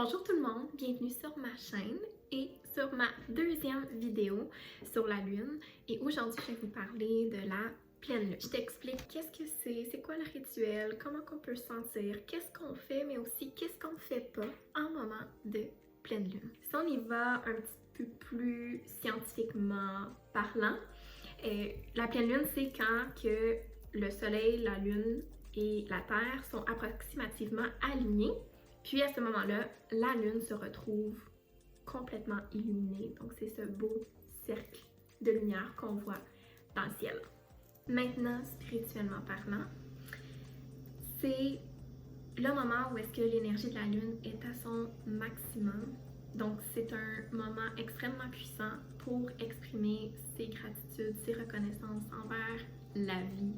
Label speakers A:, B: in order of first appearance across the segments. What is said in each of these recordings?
A: Bonjour tout le monde, bienvenue sur ma chaîne et sur ma deuxième vidéo sur la lune. Et aujourd'hui, je vais vous parler de la pleine lune. Je t'explique qu'est-ce que c'est quoi le rituel, comment qu'on peut se sentir, qu'est-ce qu'on fait, mais aussi qu'est-ce qu'on fait pas en moment de pleine lune. Si on y va un petit peu plus scientifiquement parlant, la pleine lune, c'est quand que le soleil, la lune et la terre sont approximativement alignés. Puis à ce moment-là, la lune se retrouve complètement illuminée. Donc c'est ce beau cercle de lumière qu'on voit dans le ciel. Maintenant, spirituellement parlant, c'est le moment où est-ce que l'énergie de la lune est à son maximum. Donc c'est un moment extrêmement puissant pour exprimer ses gratitudes, ses reconnaissances envers la vie,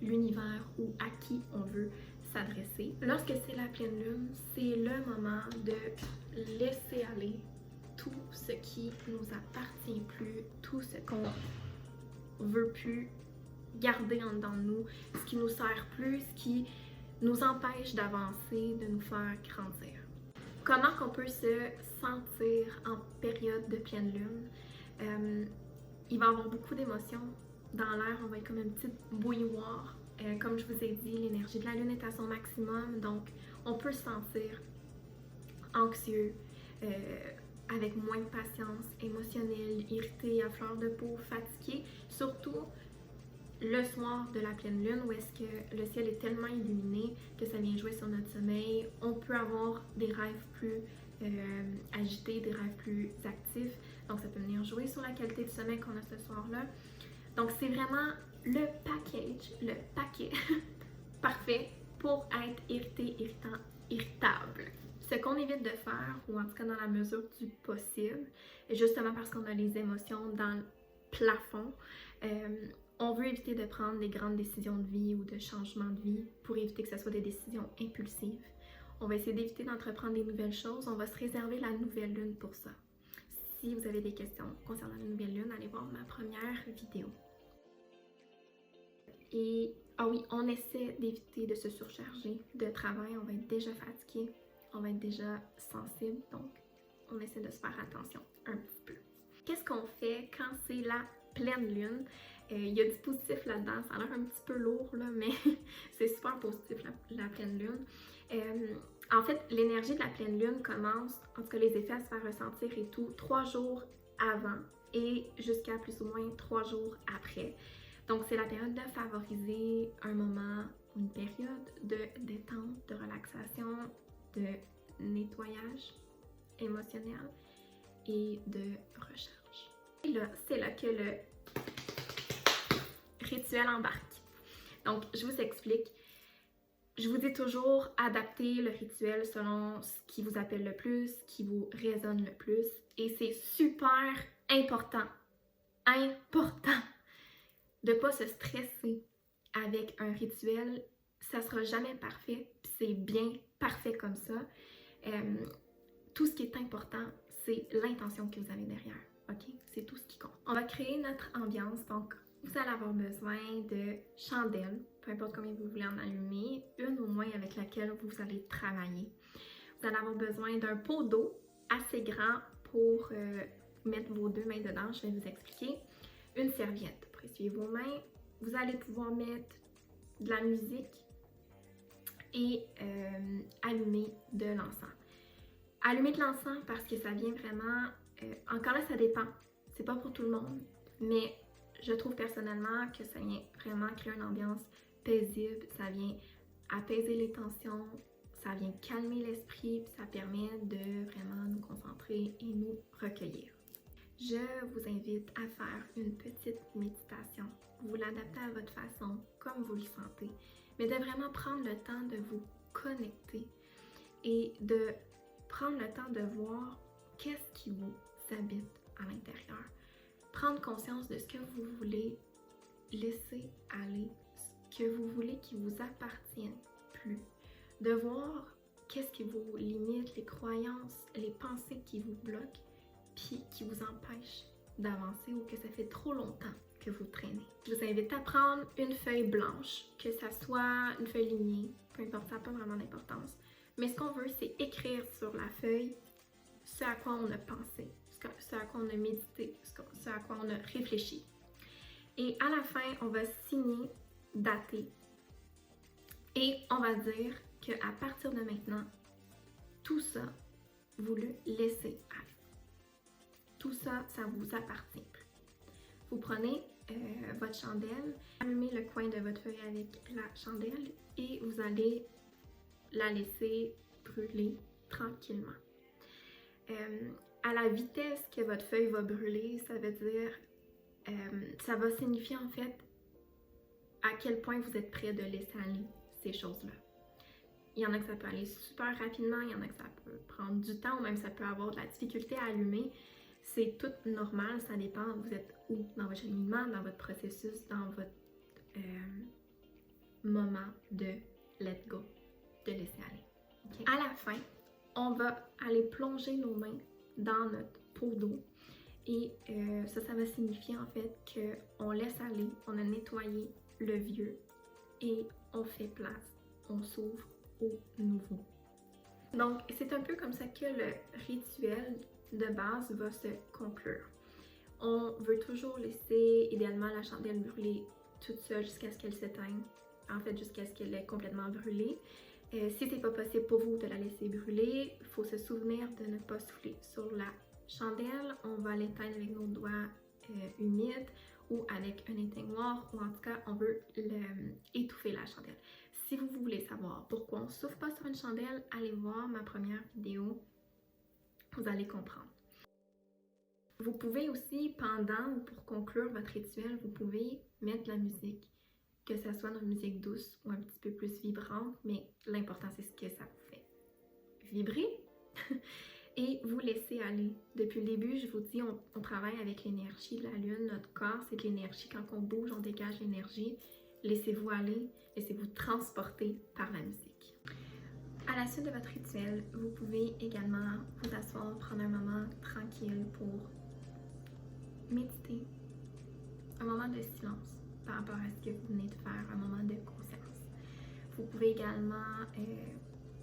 A: l'univers ou à qui on veut s'adresser. Lorsque c'est la pleine lune, c'est le moment de laisser aller tout ce qui nous appartient plus, tout ce qu'on veut plus garder en dedans de nous, ce qui nous sert plus, ce qui nous empêche d'avancer, de nous faire grandir. Comment qu'on peut se sentir en période de pleine lune? Il va y avoir beaucoup d'émotions dans l'air, on va être comme une petite bouilloire. Comme je vous ai dit, l'énergie de la lune est à son maximum, donc on peut se sentir anxieux, avec moins de patience, émotionnel, irrité, à fleur de peau, fatigué, surtout le soir de la pleine lune où est-ce que le ciel est tellement illuminé que ça vient jouer sur notre sommeil. On peut avoir des rêves plus agités, des rêves plus actifs, donc ça peut venir jouer sur la qualité du sommeil qu'on a ce soir-là. Donc c'est vraiment le paquet parfait pour être irrité, irritant, irritable. Ce qu'on évite de faire, ou en tout cas dans la mesure du possible, justement parce qu'on a les émotions dans le plafond, on veut éviter de prendre des grandes décisions de vie ou de changement de vie pour éviter que ce soit des décisions impulsives. On va essayer d'éviter d'entreprendre des nouvelles choses. On va se réserver la nouvelle lune pour ça. Si vous avez des questions concernant la nouvelle lune, allez voir ma première vidéo. Et, ah oui, on essaie d'éviter de se surcharger de travail. On va être déjà fatigué, on va être déjà sensible. Donc, on essaie de se faire attention un petit peu. Qu'est-ce qu'on fait quand c'est la pleine lune? Il y a du positif là-dedans, ça a l'air un petit peu lourd là, mais c'est super positif la pleine lune. En fait, l'énergie de la pleine lune commence, en tout cas les effets à se faire ressentir et tout, 3 jours avant et jusqu'à plus ou moins 3 jours après. Donc c'est la période de favoriser un moment, une période de détente, de relaxation, de nettoyage émotionnel et de recharge. Et là, c'est là que le rituel embarque. Donc, je vous explique. Je vous dis toujours, adaptez le rituel selon ce qui vous appelle le plus, ce qui vous résonne le plus. Et c'est super important de ne pas se stresser avec un rituel. Ça sera jamais parfait, puis c'est bien parfait comme ça. Tout ce qui est important, c'est l'intention que vous avez derrière. OK? C'est tout ce qui compte. On va créer notre ambiance, donc vous allez avoir besoin de chandelles, peu importe combien vous voulez en allumer, une au moins avec laquelle vous allez travailler. Vous allez avoir besoin d'un pot d'eau assez grand pour mettre vos 2 mains dedans, je vais vous expliquer. Une serviette pour essuyer vos mains. Vous allez pouvoir mettre de la musique et allumer de l'encens. Allumer de l'encens parce que ça vient vraiment... encore là, ça dépend. C'est pas pour tout le monde, mais je trouve personnellement que ça vient vraiment créer une ambiance paisible, ça vient apaiser les tensions, ça vient calmer l'esprit, puis ça permet de vraiment nous concentrer et nous recueillir. Je vous invite à faire une petite méditation. Vous l'adaptez à votre façon, comme vous le sentez, mais de vraiment prendre le temps de vous connecter et de prendre le temps de voir qu'est-ce qui vous habite à l'intérieur. Prendre conscience de ce que vous voulez laisser aller, ce que vous voulez qui vous appartienne plus. De voir qu'est-ce qui vous limite, les croyances, les pensées qui vous bloquent, puis qui vous empêchent d'avancer ou que ça fait trop longtemps que vous traînez. Je vous invite à prendre une feuille blanche, que ça soit une feuille lignée, peu importe, ça n'a pas vraiment d'importance. Mais ce qu'on veut, c'est écrire sur la feuille ce à quoi on a pensé, ce à quoi on a médité, ce à quoi on a réfléchi. Et à la fin, on va signer, dater, et on va dire qu'à partir de maintenant, tout ça, vous le laissez aller. Tout ça, ça vous appartient plus. Vous prenez votre chandelle, allumez le coin de votre feuille avec la chandelle et vous allez la laisser brûler tranquillement. À la vitesse que votre feuille va brûler, ça veut dire, ça va signifier en fait à quel point vous êtes prêt de laisser aller ces choses-là. Il y en a que ça peut aller super rapidement, il y en a que ça peut prendre du temps, ou même ça peut avoir de la difficulté à allumer. C'est tout normal, ça dépend, vous êtes où dans votre cheminement, dans votre processus, dans votre moment de let go, de laisser aller. Okay? À la fin, on va aller plonger nos mains dans notre pot d'eau et ça va signifier en fait qu'on laisse aller, on a nettoyé le vieux et on fait place, on s'ouvre au nouveau. Donc, c'est un peu comme ça que le rituel de base va se conclure. On veut toujours laisser idéalement la chandelle brûler toute seule jusqu'à ce qu'elle s'éteigne, en fait jusqu'à ce qu'elle est complètement brûlée. Si c'est pas possible pour vous de la laisser brûler, il faut se souvenir de ne pas souffler sur la chandelle. On va l'éteindre avec nos doigts humides ou avec un éteignoir, ou en tout cas on veut étouffer la chandelle. Si vous voulez savoir pourquoi on ne souffle pas sur une chandelle, allez voir ma première vidéo, vous allez comprendre. Vous pouvez aussi, pendant ou pour conclure votre rituel, vous pouvez mettre de la musique, que ce soit une musique douce ou un petit peu plus vibrante, mais l'important c'est ce que ça vous fait vibrer et vous laisser aller. Depuis le début, je vous dis, on travaille avec l'énergie de la lune, notre corps c'est de l'énergie, quand on bouge, on dégage l'énergie. Laissez-vous aller, laissez-vous transporter par la musique. À la suite de votre rituel, vous pouvez également vous asseoir, prendre un moment tranquille pour méditer, un moment de silence par rapport à ce que vous venez de faire, un moment de conscience. Vous pouvez également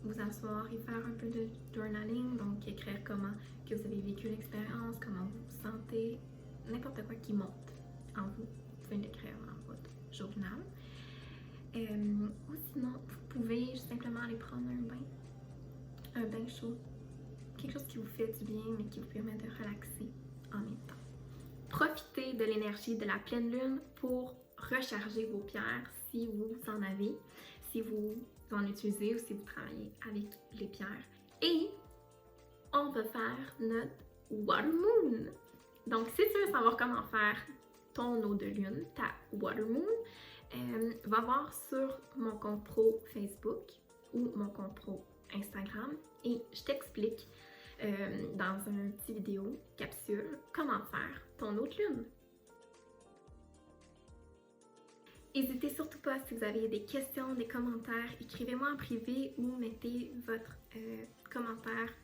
A: vous asseoir et faire un peu de journaling, donc écrire comment que vous avez vécu l'expérience, comment vous vous sentez, n'importe quoi qui monte en vous, vous pouvez l'écrire dans votre journal. Ou sinon, vous pouvez simplement aller prendre un bain chaud, quelque chose qui vous fait du bien mais qui vous permet de relaxer en même temps. Profitez de l'énergie de la pleine lune pour recharger vos pierres si vous en avez, si vous en utilisez ou si vous travaillez avec les pierres. Et on va faire notre water moon. Donc si tu veux savoir comment faire ton eau de lune, ta water moon, va voir sur mon compte pro Facebook ou mon compte pro Instagram et je t'explique dans une petite vidéo capsule comment faire ton eau de lune. N'hésitez surtout pas si vous avez des questions, des commentaires, écrivez-moi en privé ou mettez votre commentaire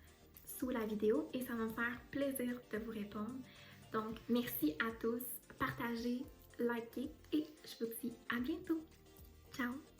A: sous la vidéo et ça va me faire plaisir de vous répondre. Donc merci à tous, partagez, likez et je vous dis à bientôt. Ciao!